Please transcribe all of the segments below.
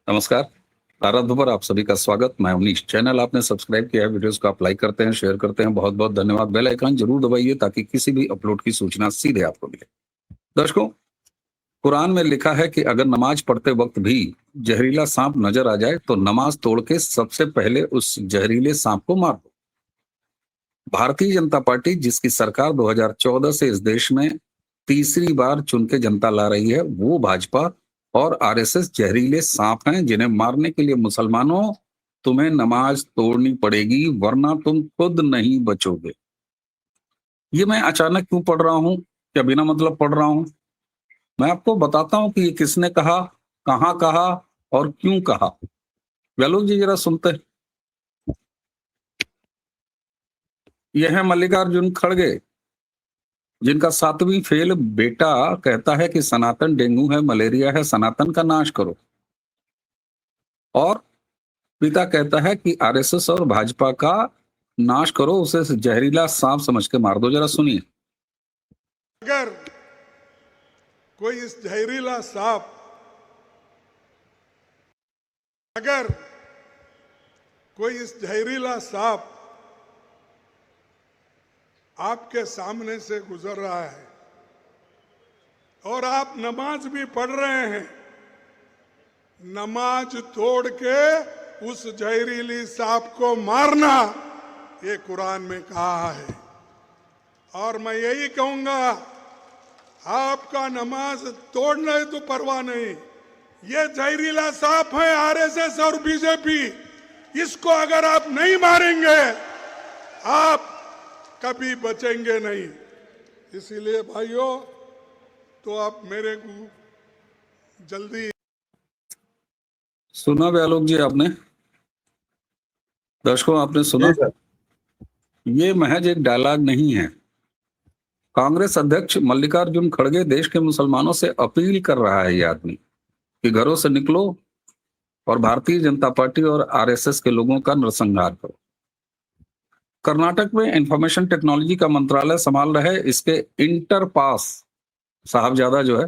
नमस्कार। भारत भर पर आप सभी का स्वागत। मैं अवनीश। चैनल आपने सब्सक्राइब किया है, वीडियोस को आप लाइक करते हैं, शेयर करते हैं, बहुत बहुत धन्यवाद। बेल आइकन जरूर दबाइए ताकि किसी भी अपलोड की सूचना सीधे आपको मिले। दर्शकों, कुरान में लिखा है कि अगर नमाज पढ़ते वक्त भी जहरीला सांप नजर आ जाए तो नमाज तोड़ के सबसे पहले उस जहरीले सांप को मार दो। भारतीय जनता पार्टी, जिसकी सरकार 2014 से इस देश में तीसरी बार चुन के जनता ला रही है, वो भाजपा और आरएसएस जहरीले सांप हैं जिन्हें मारने के लिए मुसलमानों तुम्हें नमाज तोड़नी पड़ेगी, वरना तुम खुद नहीं बचोगे। ये मैं अचानक क्यों पढ़ रहा हूं, क्या बिना मतलब पढ़ रहा हूं? मैं आपको बताता हूं कि ये किसने कहा, कहां कहा और क्यों कहा। वेलोग जी जरा सुनते हैं। यह है मल्लिकार्जुन खड़गे, जिनका 7वीं फेल बेटा कहता है कि सनातन डेंगू है, मलेरिया है, सनातन का नाश करो। और पिता कहता है कि आरएसएस और भाजपा का नाश करो, उसे जहरीला सांप समझ के मार दो। जरा सुनिए। अगर कोई इस जहरीला सांप अगर कोई इस जहरीला सांप आपके सामने से गुजर रहा है और आप नमाज भी पढ़ रहे हैं, नमाज तोड़ के उस जहरीली सांप को मारना, ये कुरान में कहा है। और मैं यही कहूंगा, आपका नमाज तोड़ना तो परवाह नहीं, ये जहरीला सांप है आरएसएस और बीजेपी, इसको अगर आप नहीं मारेंगे आप कभी बचेंगे नहीं। इसीलिए भाइयों, तो आप मेरे को जल्दी सुना व्यालोक जी आपने? दर्शकों, आपने सुना? ये महज एक डायलॉग नहीं है। कांग्रेस अध्यक्ष मल्लिकार्जुन खड़गे देश के मुसलमानों से अपील कर रहा है, ये आदमी, कि घरों से निकलो और भारतीय जनता पार्टी और आरएसएस के लोगों का नरसंहार करो। कर्नाटक में इंफॉर्मेशन टेक्नोलॉजी का मंत्रालय संभाल रहे इसके इंटर पास साहबजादा जो है,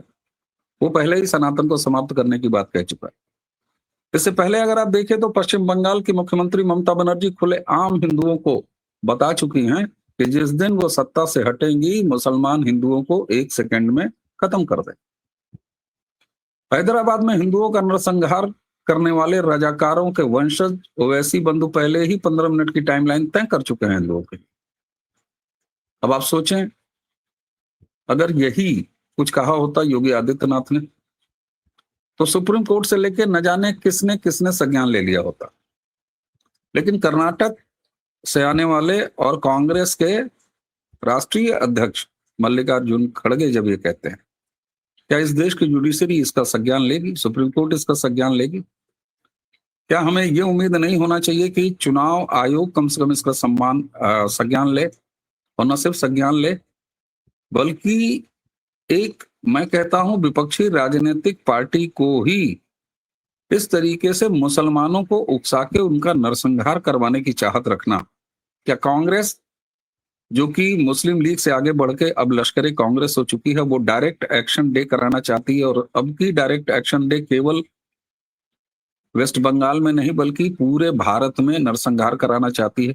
वो पहले ही सनातन को समाप्त करने की बात कह चुका है। इससे पहले अगर आप देखें तो पश्चिम बंगाल की मुख्यमंत्री ममता बनर्जी खुले आम हिंदुओं को बता चुकी हैं कि जिस दिन वो सत्ता से हटेंगी, मुसलमान हिंदुओं को 1 सेकंड में खत्म कर दें। हैदराबाद में हिंदुओं का नरसंहार करने वाले रजाकारों के वंशज ओवैसी बंधु पहले ही 15 मिनट की टाइमलाइन तय कर चुके हैं हिंदुओं के। अब आप सोचें, अगर यही कुछ कहा होता योगी आदित्यनाथ ने, तो सुप्रीम कोर्ट से लेकर न जाने किसने किसने संज्ञान ले लिया होता। लेकिन कर्नाटक से आने वाले और कांग्रेस के राष्ट्रीय अध्यक्ष मल्लिकार्जुन खड़गे जब ये कहते हैं, क्या इस देश की जुडिशरी इसका संज्ञान लेगी? सुप्रीम कोर्ट इसका संज्ञान लेगी? क्या हमें ये उम्मीद नहीं होना चाहिए कि चुनाव आयोग कम से कम इसका संज्ञान ले, और न सिर्फ संज्ञान ले बल्कि एक, मैं कहता हूं, विपक्षी राजनीतिक पार्टी को ही इस तरीके से मुसलमानों को उकसा के उनका नरसंहार करवाने की चाहत रखना? क्या कांग्रेस, जो कि मुस्लिम लीग से आगे बढ़ के अब लश्कर कांग्रेस हो चुकी है, वो डायरेक्ट एक्शन डे कराना चाहती है? और अब की डायरेक्ट एक्शन डे केवल वेस्ट बंगाल में नहीं बल्कि पूरे भारत में नरसंहार कराना चाहती है।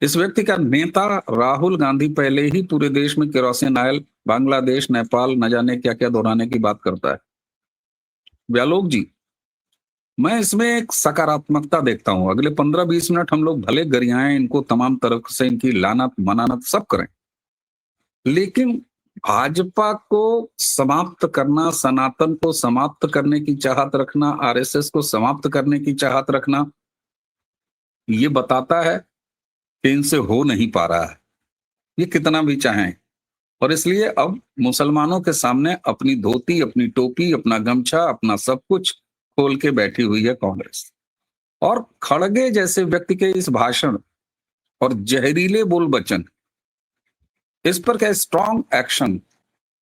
इस व्यक्ति का नेता राहुल गांधी पहले ही पूरे देश में केरोसिन ऑयल, बांग्लादेश, नेपाल, न जाने क्या क्या दोहराने की बात करता है। व्यालोक जी, मैं इसमें एक सकारात्मकता देखता हूं। अगले 15-20 मिनट हम लोग भले गरियाएं इनको, तमाम तरह से इनकी लानत मनानत सब करें, लेकिन भाजपा को समाप्त करना, सनातन को समाप्त करने की चाहत रखना, आरएसएस को समाप्त करने की चाहत रखना, ये बताता है कि इनसे हो नहीं पा रहा है, ये कितना भी चाहें। और इसलिए अब मुसलमानों के सामने अपनी धोती, अपनी टोपी, अपना गमछा, अपना सब कुछ खोल के बैठी हुई है कांग्रेस। और खड़गे जैसे व्यक्ति के इस भाषण और जहरीले बोल वचन, इस पर क्या स्ट्रॉन्ग एक्शन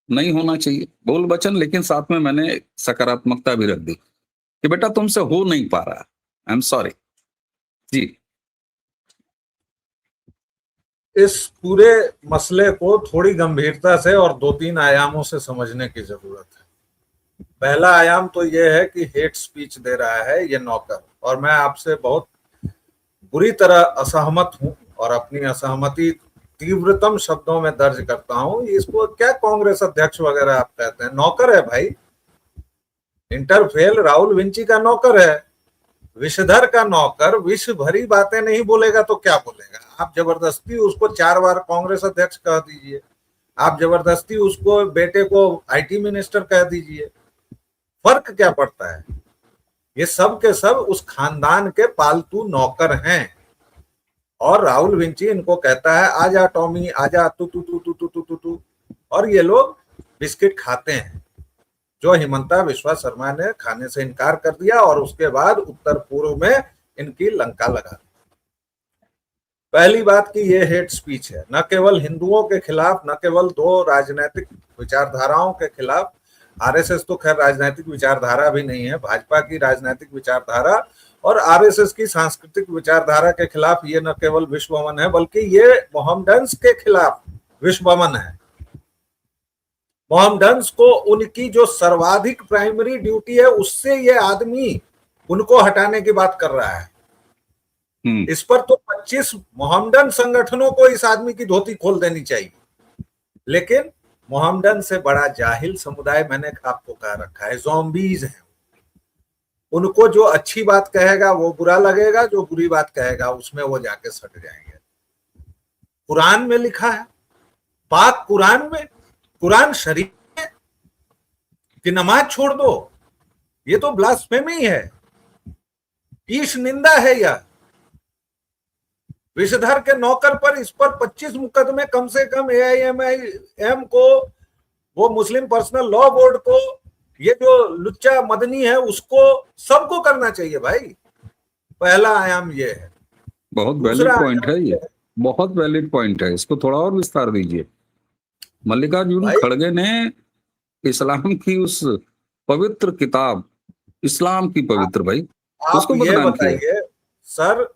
नहीं होना चाहिए? बोल वचन, लेकिन साथ में मैंने सकारात्मकता भी रख दी कि बेटा तुमसे हो नहीं पा रहा, आई एम सॉरी जी। इस पूरे मसले को थोड़ी गंभीरता से और 2-3 आयामों से समझने की जरूरत है। पहला आयाम तो ये है कि हेट स्पीच दे रहा है ये नौकर, और मैं आपसे बहुत बुरी तरह असहमत हूं और अपनी असहमति तीव्रतम शब्दों में दर्ज करता हूं। इसको क्या कांग्रेस अध्यक्ष वगैरह आप कहते हैं? नौकर है भाई, इंटरफेल राहुल विंची का नौकर है, विषधर का नौकर। विष भरी बातें नहीं बोलेगा तो क्या बोलेगा? आप जबरदस्ती उसको 4 बार कांग्रेस अध्यक्ष कह दीजिए, आप जबरदस्ती उसको बेटे को आईटी मिनिस्टर कह दीजिए, फर्क क्या पड़ता है? ये सब के सब उस खानदान के पालतू नौकर हैं। और राहुल विंची इनको कहता है आजा टॉमी आजा, तू तू तू तू तू तू तू तू, और ये लोग बिस्किट खाते हैं, जो हिमंता बिस्वा शर्मा ने खाने से इनकार कर दिया और उसके बाद उत्तर पूर्व में इनकी लंका लगा दी। पहली बात कि ये हेट स्पीच है, न केवल हिंदुओं के खिलाफ, न केवल 2 राजनीतिक विचारधाराओं के खिलाफ। आरएसएस तो खैर राजनीतिक विचारधारा भी नहीं है, भाजपा की राजनीतिक विचारधारा और आरएसएस की सांस्कृतिक विचारधारा के खिलाफ ये न केवल विश्वमन है, बल्कि ये मोहम्मडन्स के खिलाफ विश्वमन है। मोहम्मडन्स को उनकी जो सर्वाधिक प्राइमरी ड्यूटी है उससे ये आदमी उनको हटाने की बात कर रहा है। इस पर तो 25 मोहम्मडन संगठनों को इस आदमी की धोती खोल देनी चाहिए। लेकिन मोहम्मडन से बड़ा जाहिल समुदाय मैंने आपको कह रखा है, ज़ॉम्बीज हैं। उनको जो अच्छी बात कहेगा वो बुरा लगेगा, जो बुरी बात कहेगा उसमें वो जाके सट जाएंगे। कुरान में लिखा है, पाक कुरान में, कुरान शरीफ में, कि नमाज छोड़ दो, ये तो ब्लास्फेमी है, ईश निंदा है। यह विषधर के नौकर पर इस पर 25 मुकदमे कम से कम AIMIM को, वो मुस्लिम पर्सनल लॉ बोर्ड को, ये जो लुच्चा मदनी है उसको, सबको करना चाहिए भाई। पहला आयाम ये है। बहुत वैलिड पॉइंट है ये, बहुत वैलिड पॉइंट है, इसको थोड़ा और विस्तार दीजिए। मल्लिकार्जुन खड़गे ने इस्लाम की उस पवित्र किताब, इस्लाम की पवित्र भाई, आप ये बताइए सर,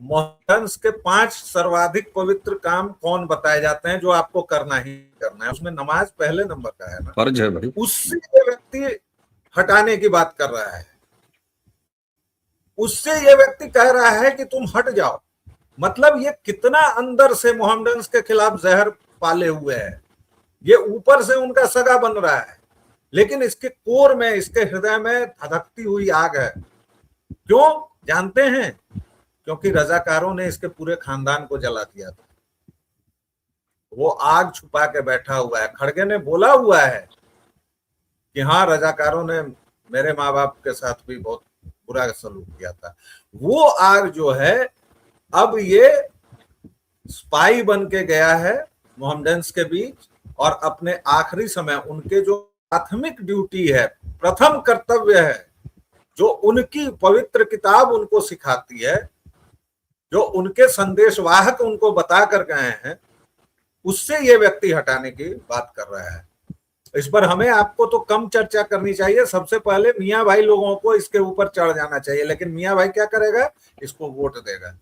मोहम्मडन्स के 5 सर्वाधिक पवित्र काम कौन बताए जाते हैं जो आपको करना ही करना है? उसमें नमाज पहले नंबर का है ना, फर्ज है भाई। उससे ये व्यक्ति हटाने की बात कर रहा है, उससे ये व्यक्ति कह रहा है कि तुम हट जाओ। मतलब ये कितना अंदर से मोहम्मडन्स के खिलाफ जहर पाले हुए है। ये ऊपर से उनका सगा बन रहा है, लेकिन इसके कोर में, इसके हृदय में धधकती हुई आग है। क्यों जानते हैं? क्योंकि रजाकारों ने इसके पूरे खानदान को जला दिया था। वो आग छुपा के बैठा हुआ है। खड़गे ने बोला हुआ है कि हाँ, रजाकारों ने मेरे माँ बाप के साथ भी बहुत बुरा सलूक किया था। वो आग जो है, अब ये स्पाई बन के गया है मोहम्मडन्स के बीच, और अपने आखिरी समय उनके जो प्राथमिक ड्यूटी है, प्रथम कर्तव्य है, जो उनकी पवित्र किताब उनको सिखाती है, जो उनके संदेशवाहक उनको बता कर गए हैं, उससे ये व्यक्ति हटाने की बात कर रहा है। इस पर हमें आपको तो कम चर्चा करनी चाहिए। सबसे पहले मियां भाई लोगों को इसके ऊपर चढ़ जाना चाहिए। लेकिन मियां भाई क्या करेगा? इसको वोट देगा,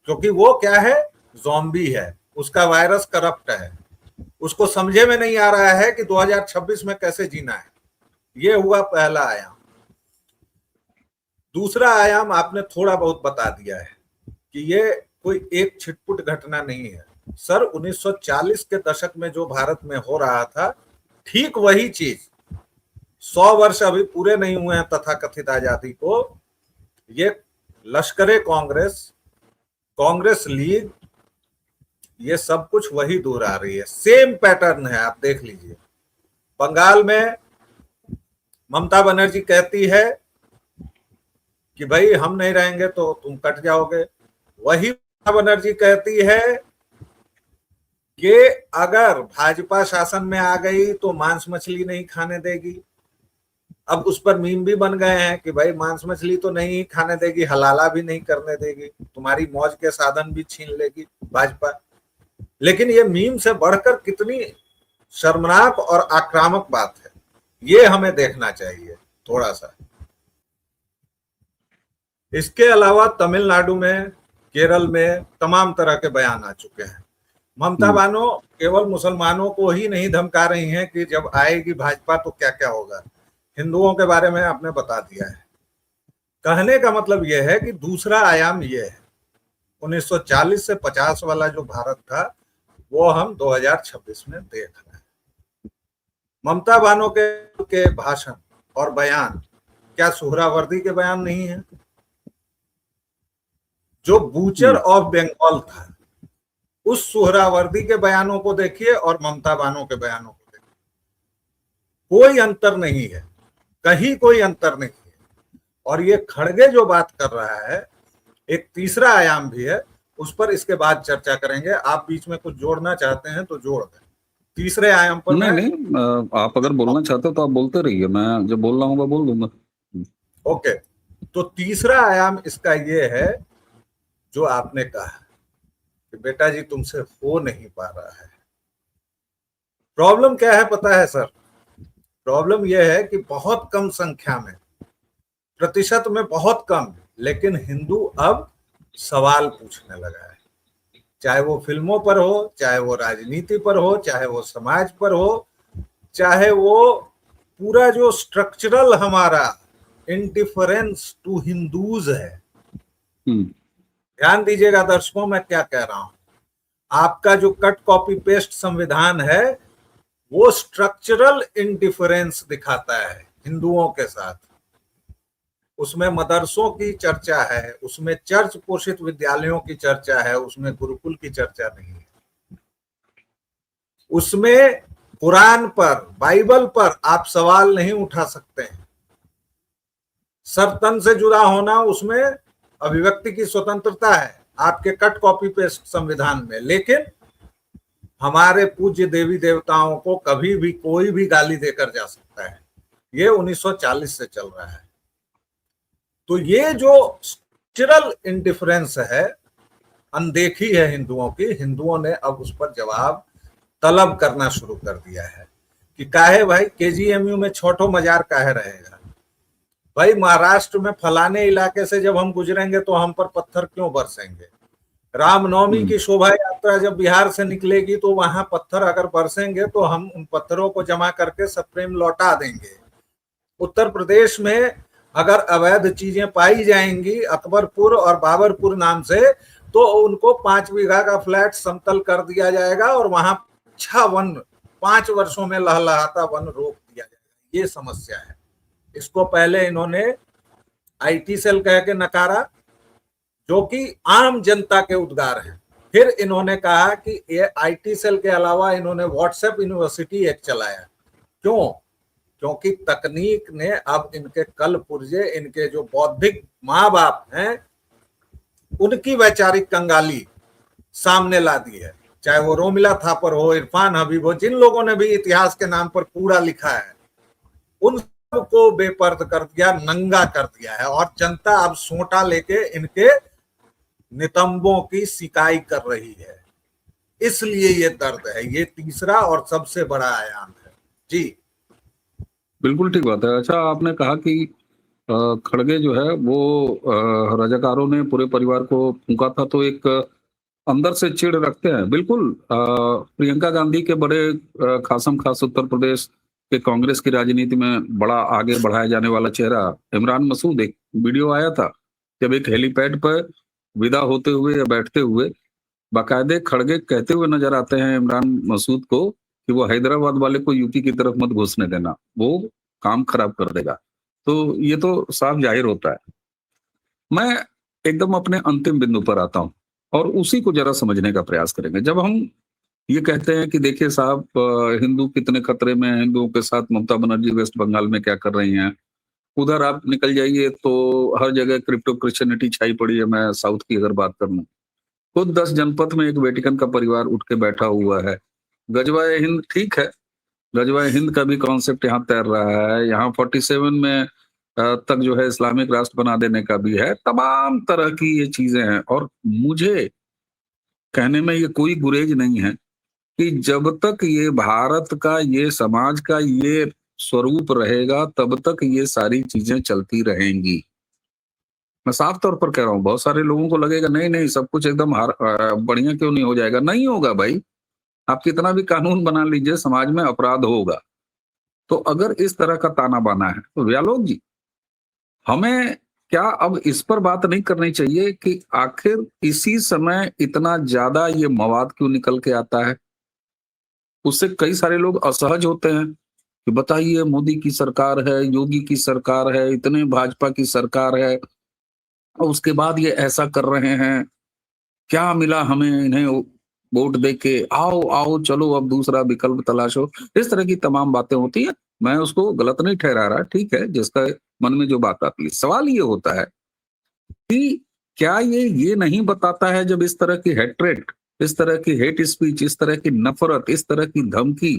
क्योंकि वो क्या है? ज़ॉम्बी है, उसका वायरस करप्ट है। उसको समझे में नहीं आ रहा है कि 2026 में कैसे जीना है। ये हुआ पहला आयाम। दूसरा आयाम आपने थोड़ा बहुत बता दिया है कि ये कोई एक छिटपुट घटना नहीं है। सर, 1940 के दशक में जो भारत में हो रहा था, ठीक वही चीज 100 वर्ष अभी पूरे नहीं हुए हैं तथाकथित आजादी को, ये लश्करे कांग्रेस, कांग्रेस लीग, ये सब कुछ वही दोहरा रही है। सेम पैटर्न है, आप देख लीजिए। बंगाल में ममता बनर्जी कहती है कि भाई हम नहीं रहेंगे तो तुम कट जाओगे। वही ममता बनर्जी कहती है कि अगर भाजपा शासन में आ गई तो मांस मछली नहीं खाने देगी। अब उस पर मीम भी बन गए हैं कि भाई मांस मछली तो नहीं खाने देगी, हलाला भी नहीं करने देगी, तुम्हारी मौज के साधन भी छीन लेगी भाजपा। लेकिन ये मीम से बढ़कर कितनी शर्मनाक और आक्रामक बात है, ये हमें देखना चाहिए थोड़ा सा। इसके अलावा तमिलनाडु में, केरल में तमाम तरह के बयान आ चुके हैं। ममता बानो केवल मुसलमानों को ही नहीं धमका रही हैं कि जब आएगी भाजपा तो क्या क्या होगा, हिंदुओं के बारे में आपने बता दिया है। कहने का मतलब यह है कि दूसरा आयाम यह है, 1940 से 50 वाला जो भारत था वो हम 2026 में देख रहे हैं। ममता बानो के भाषण और बयान क्या सुहरावर्दी के बयान नहीं है? जो बूचर ऑफ बंगाल था उस सुहरावर्दी के बयानों को देखिए और ममता बानो के बयानों को देखिए, कोई अंतर नहीं है, कहीं कोई अंतर नहीं है। और ये खड़गे जो बात कर रहा है, एक तीसरा आयाम भी है, उस पर इसके बाद चर्चा करेंगे। आप बीच में कुछ जोड़ना चाहते हैं तो जोड़ दें। तीसरे आयाम पर नहीं, आप अगर बोलना चाहते हो तो आप बोलते रहिए, मैं जब बोल रहा हूँ बोल दूंगा। ओके, तो तीसरा आयाम इसका ये है जो आपने कहा कि बेटा जी तुमसे हो नहीं पा रहा है। प्रॉब्लम क्या है पता है सर? प्रॉब्लम यह है कि बहुत कम संख्या में, प्रतिशत में बहुत कम, लेकिन हिंदू अब सवाल पूछने लगा है, चाहे वो फिल्मों पर हो, चाहे वो राजनीति पर हो, चाहे वो समाज पर हो, चाहे वो पूरा जो स्ट्रक्चरल हमारा इंडिफरेंस टू हिंदूज है। ध्यान दीजिएगा दर्शकों, मैं क्या कह रहा हूं। आपका जो कट कॉपी पेस्ट संविधान है वो स्ट्रक्चरल इंडिफरेंस दिखाता है हिंदुओं के साथ। उसमें मदरसों की चर्चा है, उसमें चर्च पोषित विद्यालयों की चर्चा है, उसमें गुरुकुल की चर्चा नहीं है। उसमें कुरान पर, बाइबल पर आप सवाल नहीं उठा सकते हैं। सरतन से जुड़ा होना, उसमें अभिव्यक्ति की स्वतंत्रता है आपके कट कॉपी पेस्ट संविधान में, लेकिन हमारे पूज्य देवी देवताओं को कभी भी कोई भी गाली देकर जा सकता है। ये 1940 से चल रहा है। तो ये जो स्ट्रक्चरल इंडिफरेंस है, अनदेखी है हिंदुओं की, हिंदुओं ने अब उस पर जवाब तलब करना शुरू कर दिया है कि काहे भाई केजीएमयू में छोटो मजार काहे रहेगा भाई? महाराष्ट्र में फलाने इलाके से जब हम गुजरेंगे तो हम पर पत्थर क्यों बरसेंगे? रामनवमी की शोभा यात्रा जब बिहार से निकलेगी तो वहां पत्थर अगर बरसेंगे तो हम उन पत्थरों को जमा करके सप्रेम लौटा देंगे। उत्तर प्रदेश में अगर अवैध चीजें पाई जाएंगी अकबरपुर और बाबरपुर नाम से, तो उनको 5 बीघा का फ्लैट समतल कर दिया जाएगा और वहां अच्छा वन 5 वर्षों में लहलहाता वन रोक दिया जाएगा। ये समस्या है। इसको पहले इन्होंने आईटी सेल कह के नकारा, जो कि आम जनता के उद्गार हैं। फिर इन्होंने कहा कि ये आईटी सेल के अलावा इन्होंने व्हाट्सएप यूनिवर्सिटी एक चलाया। क्यों? क्योंकि तकनीक ने अब इनके कल पुर्जे, इनके जो बौद्धिक माँ बाप हैं, उनकी वैचारिक कंगाली सामने ला दी है। चाहे वो रोमिला थापर हो, इरफान हबीब हो, जिन लोगों ने भी इतिहास के नाम पर कूड़ा लिखा है, उन सबको बेपर्द कर दिया, नंगा कर दिया है। और जनता अब सोटा लेके इनके नितंबों की सिकाई कर रही है। इसलिए ये दर्द है। ये तीसरा और सबसे बड़ा आयाम है। जी बिल्कुल ठीक बात है। अच्छा, आपने कहा कि खड़गे जो है वो रजाकारों ने पूरे परिवार को फूंका था, तो एक अंदर से चिढ़ रखते हैं। बिल्कुल, प्रियंका गांधी के बड़े खासम खास उत्तर प्रदेश के कांग्रेस की राजनीति में बड़ा आगे बढ़ाया जाने वाला चेहरा इमरान मसूद, एक वीडियो आया था जब एक हेलीपैड पर विदा होते हुए या बैठते हुए बाकायदे खड़गे कहते हुए नजर आते हैं इमरान मसूद को कि वो हैदराबाद वाले को यूपी की तरफ मत घुसने देना, वो काम खराब कर देगा। तो ये तो साफ जाहिर होता है। मैं एकदम अपने अंतिम बिंदु पर आता हूं और उसी को जरा समझने का प्रयास करेंगे। जब हम ये कहते हैं कि देखिए साहब, हिंदू कितने खतरे में हैं, हिंदुओं के साथ ममता बनर्जी वेस्ट बंगाल में क्या कर रही हैं, उधर आप निकल जाइए तो हर जगह क्रिप्टो क्रिश्चियनिटी छाई पड़ी है। मैं साउथ की अगर बात करूं, खुद 10 जनपद में एक वेटिकन का परिवार उठ के बैठा हुआ है। गजवाए हिंद, ठीक है, गजवाए हिंद का भी कॉन्सेप्ट यहाँ तैर रहा है। यहाँ 47 में तक जो है इस्लामिक राष्ट्र बना देने का भी है। तमाम तरह की ये चीजें हैं और मुझे कहने में ये कोई गुरेज नहीं है कि जब तक ये भारत का, ये समाज का ये स्वरूप रहेगा तब तक ये सारी चीजें चलती रहेंगी। मैं साफ तौर पर कह रहा हूं। बहुत सारे लोगों को लगेगा नहीं नहीं सब कुछ एकदम बढ़िया क्यों नहीं हो जाएगा। नहीं होगा भाई, आप कितना भी कानून बना लीजिए, समाज में अपराध होगा। तो अगर इस तरह का ताना बाना है तो व्यालोक जी, हमें क्या अब इस पर बात नहीं करनी चाहिए कि आखिर इसी समय इतना ज्यादा ये मवाद क्यों निकल के आता है? उससे कई सारे लोग असहज होते हैं कि बताइए, मोदी की सरकार है, योगी की सरकार है, इतने भाजपा की सरकार है, और उसके बाद ये ऐसा कर रहे हैं, क्या मिला हमें इन्हें वोट दे के? आओ आओ चलो अब दूसरा विकल्प तलाशो। इस तरह की तमाम बातें होती है। मैं उसको गलत नहीं ठहरा रहा, ठीक है, जिसका मन में जो बात आती है। सवाल ये होता है कि क्या ये नहीं बताता है, जब इस तरह की हेट्रेट, इस तरह की हेट स्पीच, इस तरह की नफरत, इस तरह की धमकी,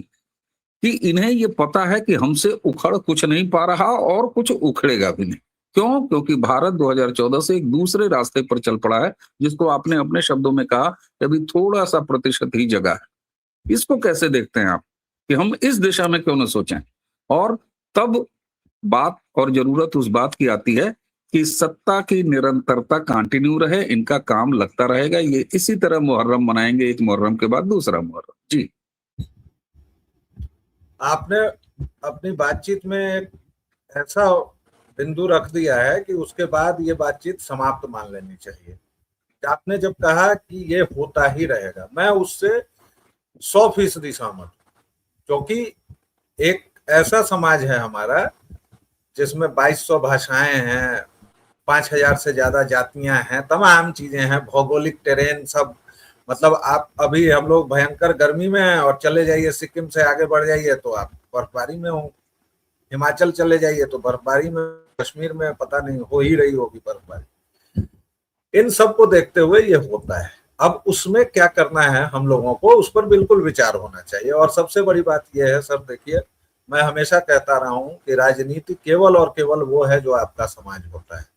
कि इन्हें ये पता है कि हमसे उखड़ कुछ नहीं पा रहा और कुछ उखड़ेगा भी नहीं। क्यों? क्योंकि भारत 2014 से एक दूसरे रास्ते पर चल पड़ा है, जिसको आपने अपने शब्दों में कहा कि अभी थोड़ा-सा प्रतिशत ही जगह है। इसको कैसे देखते हैं आप कि हम इस दिशा में क्यों ना सोचें? और तब बात और ज़रूरत उस बात की आती है कि सत्ता की निरंतरता कंटिन्यू रहे, इनका काम लगता रहेगा, ये इसी तरह मुहर्रम मनाएँगे, एक मुहर्रम के बाद दूसरा मुहर्रम। जी। आपने अपनी बातचीत में एक ऐसा बिंदु रख दिया है कि उसके बाद ये बातचीत समाप्त मान लेनी चाहिए। आपने जब कहा कि ये होता ही रहेगा, मैं उससे 100% सहमत हूं, क्योंकि एक ऐसा समाज है हमारा जिसमें 2200 भाषाएं हैं, 5000 से ज्यादा जातियां हैं, तमाम चीजें हैं, भौगोलिक टेरेन सब, मतलब आप अभी हम लोग भयंकर गर्मी में हैं और चले जाइए सिक्किम से आगे बढ़ जाइए तो आप बर्फबारी में हो, हिमाचल चले जाइए तो बर्फबारी में, कश्मीर में पता नहीं हो ही रही होगी बर्फबारी। इन सब को देखते हुए ये होता है। अब उसमें क्या करना है हम लोगों को, उस पर बिल्कुल विचार होना चाहिए। और सबसे बड़ी बात यह है सर, देखिए मैं हमेशा कहता रहा हूं कि राजनीति केवल और केवल वो है जो आपका समाज होता है।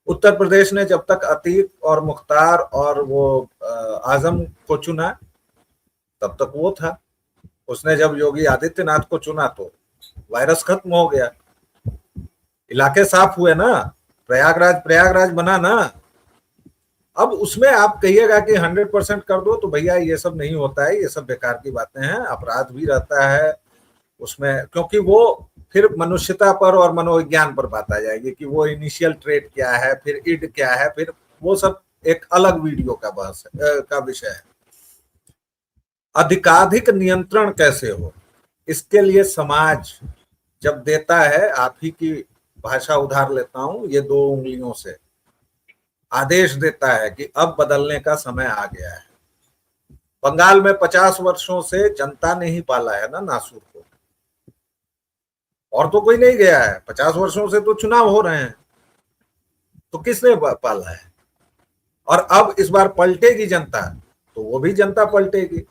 उत्तर प्रदेश ने जब तक अतीक और मुख्तार और वो आजम को चुना तब तक वो था। उसने जब योगी आदित्यनाथ को चुना तो वायरस खत्म हो गया, इलाके साफ हुए ना, प्रयागराज बना ना। अब उसमें आप कहिएगा कि 100% कर दो, तो भैया ये सब नहीं होता है, ये सब बेकार की बातें हैं। अपराध भी रहता है उसमें, क्योंकि वो फिर मनुष्यता पर और मनोविज्ञान पर बात आ जाएगी कि वो इनिशियल ट्रेट क्या है, फिर इड क्या है, फिर वो सब एक अलग वीडियो का बहस का विषय है। अधिकाधिक नियंत्रण कैसे हो, इसके लिए समाज जब देता है, आप ही की भाषा उधार लेता हूं, ये 2 उंगलियों से आदेश देता है कि अब बदलने का समय आ गया है। बंगाल में 50 वर्षों से जनता ने ही पाला है ना नासूर को, और तो कोई नहीं गया है। 50 वर्षों से तो चुनाव हो रहे हैं, तो किसने पाला है? और अब इस बार पलटेगी जनता, तो वो भी जनता पलटेगी।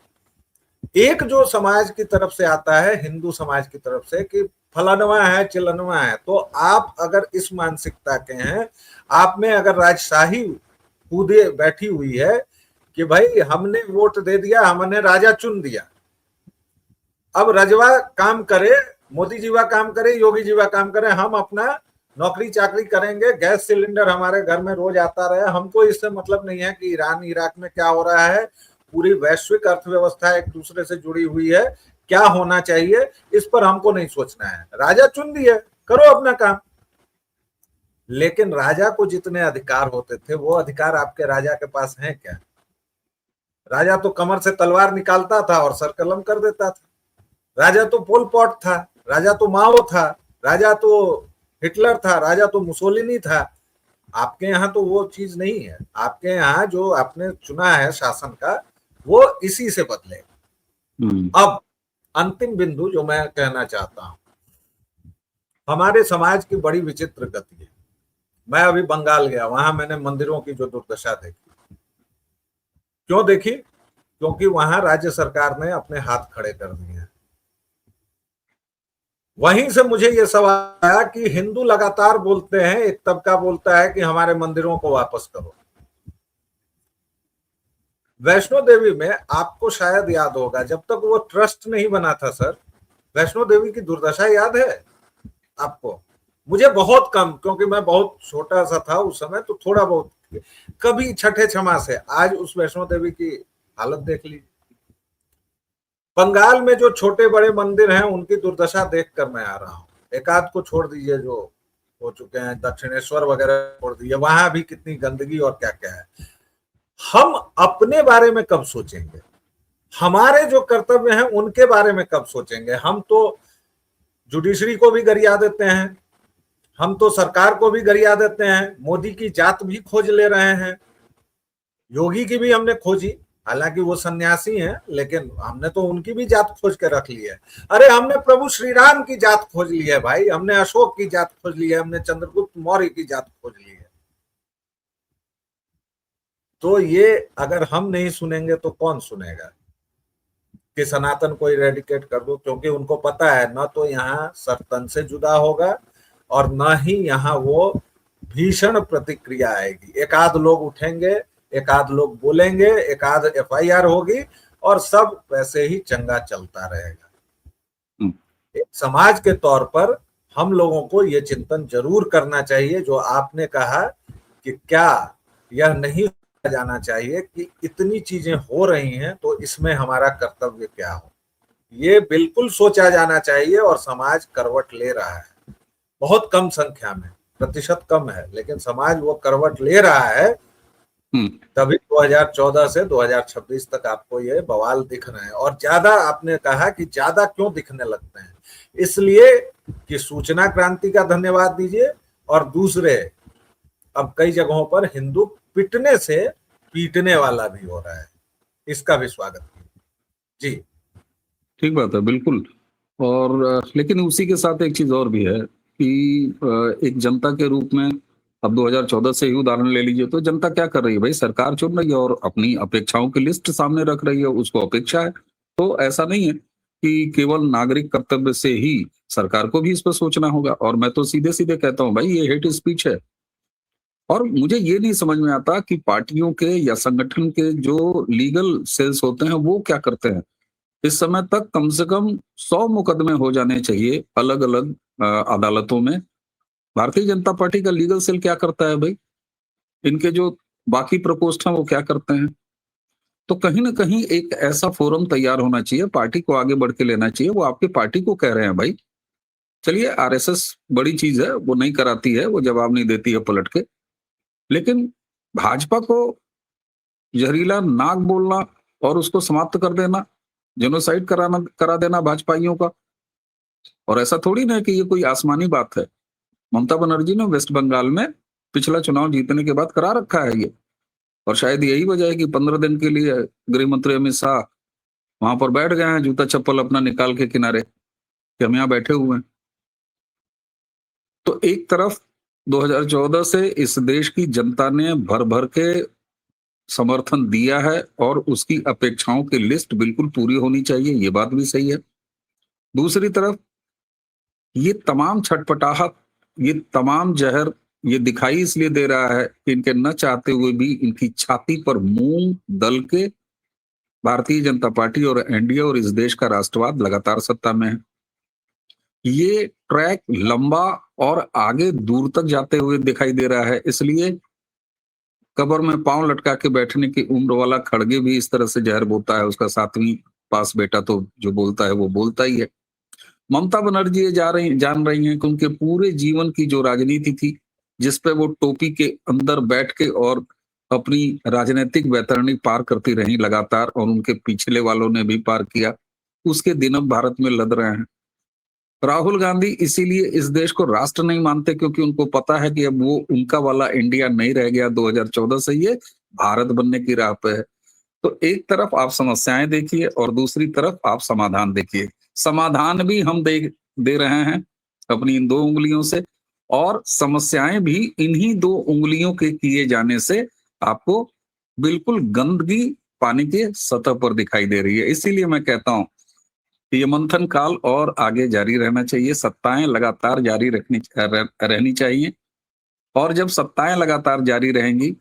एक जो समाज की तरफ से आता है, हिंदू समाज की तरफ से, कि फलानवा है चिलनवा है, तो आप अगर इस मानसिकता के हैं, आप में अगर राजशाही कूदे बैठी हुई है कि भाई हमने वोट दे दिया, हमने राजा चुन दिया, अब रजवा काम करे, मोदी जीवा काम करे, योगी जीवा काम करे, हम अपना नौकरी चाकरी करेंगे, गैस सिलेंडर हमारे घर में रोज आता रहे, हमको इससे मतलब नहीं है कि ईरान इराक में क्या हो रहा है। पूरी वैश्विक अर्थव्यवस्था एक दूसरे से जुड़ी हुई है, क्या होना चाहिए इस पर हमको नहीं सोचना है। राजा चुन दिए, करो अपना काम। लेकिन राजा को जितने अधिकार होते थे, वो अधिकार आपके राजा के पास हैं क्या? राजा तो कमर से तलवार निकालता था और सर कलम कर देता था। राजा तो पोल पॉट था, राजा तो माओ था, राजा तो हिटलर था, राजा तो मुसोलिनी था। आपके यहाँ तो वो चीज नहीं है। आपके यहाँ जो आपने चुना है शासन का, वो इसी से बदले। अब अंतिम बिंदु जो मैं कहना चाहता हूं, हमारे समाज की बड़ी विचित्र गति है। मैं अभी बंगाल गया, वहां मैंने मंदिरों की जो दुर्दशा देखी। क्यों देखी? क्योंकि वहां राज्य सरकार ने अपने हाथ खड़े कर दिए हैं। वहीं से मुझे यह सवाल आया कि हिंदू लगातार बोलते हैं, एक तबका बोलता है कि हमारे मंदिरों को वापस करो। वैष्णो देवी में आपको शायद याद होगा, जब तक वो ट्रस्ट नहीं बना था सर, वैष्णो देवी की दुर्दशा याद है आपको? मुझे बहुत कम, क्योंकि मैं बहुत छोटा सा था उस समय, तो थोड़ा बहुत कभी छठे छमा से। आज उस वैष्णो देवी की हालत देख लीजिए। बंगाल में जो छोटे बड़े मंदिर हैं उनकी दुर्दशा देखकर मैं आ रहा हूँ। एक आध को छोड़ दीजिए जो हो चुके हैं, दक्षिणेश्वर वगैरह छोड़ दीजिए, वहां भी कितनी गंदगी और क्या क्या है। हम अपने बारे में कब सोचेंगे? हमारे जो कर्तव्य हैं उनके बारे में कब सोचेंगे? हम तो जुडिशरी को भी गरिया देते हैं, हम तो सरकार को भी गरिया देते हैं, मोदी की जात भी खोज ले रहे हैं, योगी की भी हमने खोजी, हालांकि वो सन्यासी हैं, लेकिन हमने तो उनकी भी जात खोज के रख ली है। अरे हमने प्रभु श्री राम की जात खोज ली है भाई, हमने अशोक की जात खोज ली है, हमने चंद्रगुप्त मौर्य की जात खोज ली है। तो ये अगर हम नहीं सुनेंगे तो कौन सुनेगा कि सनातन को इरेडिकेट कर दो, क्योंकि उनको पता है न तो यहाँ सनातन से जुदा होगा और न ही यहाँ वो भीषण प्रतिक्रिया आएगी। एक आध लोग उठेंगे, एक आध लोग बोलेंगे, एक आध FIR होगी और सब वैसे ही चंगा चलता रहेगा। एक समाज के तौर पर हम लोगों को ये चिंतन जरूर करना चाहिए जो आपने कहा कि क्या यह नहीं जाना चाहिए कि इतनी चीजें हो रही हैं तो इसमें हमारा कर्तव्य क्या हो। ये बिल्कुल सोचा जाना चाहिए और समाज करवट ले रहा है, बहुत कम संख्या में, प्रतिशत कम है, लेकिन समाज वो करवट ले रहा है। तभी 2014 से 2026 तक आपको ये बवाल दिख रहे हैं। और ज्यादा आपने कहा कि ज्यादा क्यों दिखने लगते हैं, इसलिए कि सूचना क्रांति का धन्यवाद दीजिए और दूसरे अब कई जगहों पर हिंदू पिटने से पीटने वाला भी हो रहा है, इसका भी स्वागत कीजिए। जी ठीक बात है, बिल्कुल। और लेकिन उसी के साथ एक चीज और भी है कि एक जनता के रूप में अब 2014 से ही उदाहरण ले लीजिए तो जनता क्या कर रही है भाई, सरकार चुन रही है और अपनी अपेक्षाओं की लिस्ट सामने रख रही है, उसको अपेक्षा है। तो ऐसा नहीं है कि केवल नागरिक कर्तव्य से ही सरकार को भी इस पर सोचना होगा। और मैं तो सीधे सीधे कहता हूं भाई, ये हेट स्पीच है। और मुझे ये नहीं समझ में आता कि पार्टियों के या संगठन के जो लीगल सेल्स होते हैं वो क्या करते हैं। इस समय तक कम से कम 100 मुकदमे हो जाने चाहिए अलग अलग अदालतों में। भारतीय जनता पार्टी का लीगल सेल क्या करता है भाई, इनके जो बाकी प्रकोष्ठ हैं वो क्या करते हैं। तो कहीं ना कहीं एक ऐसा फोरम तैयार होना चाहिए, पार्टी को आगे बढ़ के लेना चाहिए। वो आपके पार्टी को कह रहे हैं भाई, चलिए RSS बड़ी चीज है, वो नहीं कराती है, वो जवाब नहीं देती है पलट के, लेकिन भाजपा को जहरीला नाक बोलना और उसको समाप्त कर देना, जेनोसाइड करा देना भाजपाइयों का। और ऐसा थोड़ी ना है कि ये कोई आसमानी बात है। ममता बनर्जी ने वेस्ट बंगाल में पिछला चुनाव जीतने के बाद करा रखा है ये। और शायद यही वजह है कि 15 दिन के लिए गृह मंत्री अमित शाह वहां पर बैठ गए हैं, जूता चप्पल अपना निकाल के किनारे, कि हम यहाँ बैठे हुए हैं। तो एक तरफ 2014 से इस देश की जनता ने भर भर के समर्थन दिया है और उसकी अपेक्षाओं की लिस्ट बिल्कुल पूरी होनी चाहिए, ये बात भी सही है। दूसरी तरफ ये तमाम छटपटाहट, ये तमाम जहर ये दिखाई इसलिए दे रहा है कि इनके न चाहते हुए भी इनकी छाती पर मूंग दल के भारतीय जनता पार्टी और NDA और इस देश का राष्ट्रवाद लगातार सत्ता में है। ये ट्रैक लंबा और आगे दूर तक जाते हुए दिखाई दे रहा है। इसलिए कब्र में पांव लटका के बैठने की उम्र वाला खड़गे भी इस तरह से जहर बोता है, उसका 7वीं पास बेटा तो जो बोलता है वो बोलता ही है। ममता बनर्जी ये जान रही हैं कि उनके पूरे जीवन की जो राजनीति थी, जिसपे वो टोपी के अंदर बैठ के और अपनी राजनीतिक वैतरणी पार करती रही लगातार, और उनके पिछले वालों ने भी पार किया, उसके दिन अब भारत में लद रहे हैं। राहुल गांधी इसीलिए इस देश को राष्ट्र नहीं मानते, क्योंकि उनको पता है कि अब वो उनका वाला इंडिया नहीं रह गया। 2014 से ये भारत बनने की राह पे है। तो एक तरफ आप समस्याएं देखिए और दूसरी तरफ आप समाधान देखिए। समाधान भी हम दे रहे हैं अपनी इन 2 उंगलियों से, और समस्याएं भी इन्हीं 2 उंगलियों के किए जाने से आपको बिल्कुल गंदगी पानी के सतह पर दिखाई दे रही है। इसीलिए मैं कहता हूं कि ये मंथन काल और आगे जारी रहना चाहिए, सत्ताएं लगातार जारी रहनी चाहिए। और जब सत्ताएं लगातार जारी रहेंगी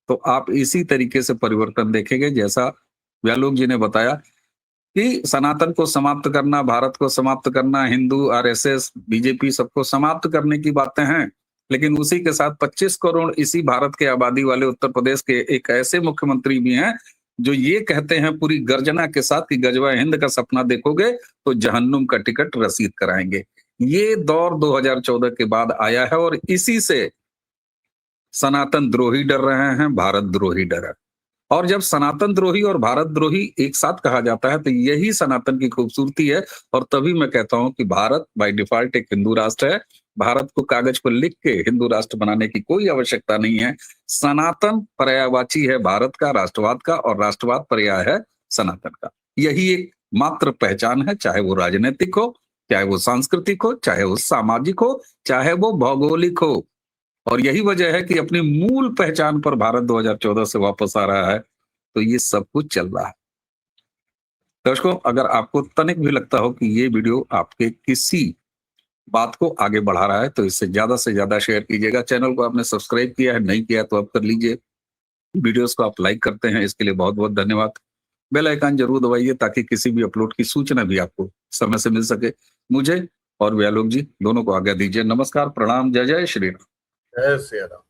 तो आप इसी तरीके से परिवर्तन देखेंगे, जैसा व्यालोक जी ने बताया कि सनातन को समाप्त करना, भारत को समाप्त करना, हिंदू, RSS, BJP सबको समाप्त करने की बातें हैं, लेकिन उसी के साथ 25 करोड़ इसी भारत के आबादी वाले उत्तर प्रदेश के एक ऐसे मुख्यमंत्री भी हैं जो ये कहते हैं पूरी गर्जना के साथ कि गजवा हिंद का सपना देखोगे तो जहन्नुम का टिकट रसीद कराएंगे। ये दौर 2014 के बाद आया है और इसी से सनातन द्रोही डर रहे हैं, भारत द्रोही डर है। और जब सनातन द्रोही और भारत द्रोही एक साथ कहा जाता है तो यही सनातन की खूबसूरती है। और तभी मैं कहता हूं कि भारत बाय डिफॉल्ट एक हिंदू राष्ट्र है। भारत को कागज पर लिख के हिंदू राष्ट्र बनाने की कोई आवश्यकता नहीं है। सनातन पर्यायवाची है भारत का, राष्ट्रवाद का, और राष्ट्रवाद पर्याय है सनातन का। यही एक मात्र पहचान है, चाहे वो राजनीतिक हो, चाहे वो सांस्कृतिक हो, चाहे वो सामाजिक हो, चाहे वो भौगोलिक हो। और यही वजह है कि अपनी मूल पहचान पर भारत 2014 से वापस आ रहा है। तो ये सब कुछ चल रहा है। दर्शकों, अगर आपको तनिक भी लगता हो कि ये वीडियो आपके किसी बात को आगे बढ़ा रहा है तो इसे ज्यादा से ज्यादा शेयर कीजिएगा। चैनल को आपने सब्सक्राइब किया है, नहीं किया तो अब कर लीजिए। वीडियोस को आप लाइक करते हैं, इसके लिए बहुत बहुत धन्यवाद। बेल आइकन जरूर दबाइए ताकि किसी भी अपलोड की सूचना भी आपको समय से मिल सके। मुझे और व्यालोक जी दोनों को आज्ञा दीजिए। नमस्कार, प्रणाम, जय जय श्री राम। जय श्री राम।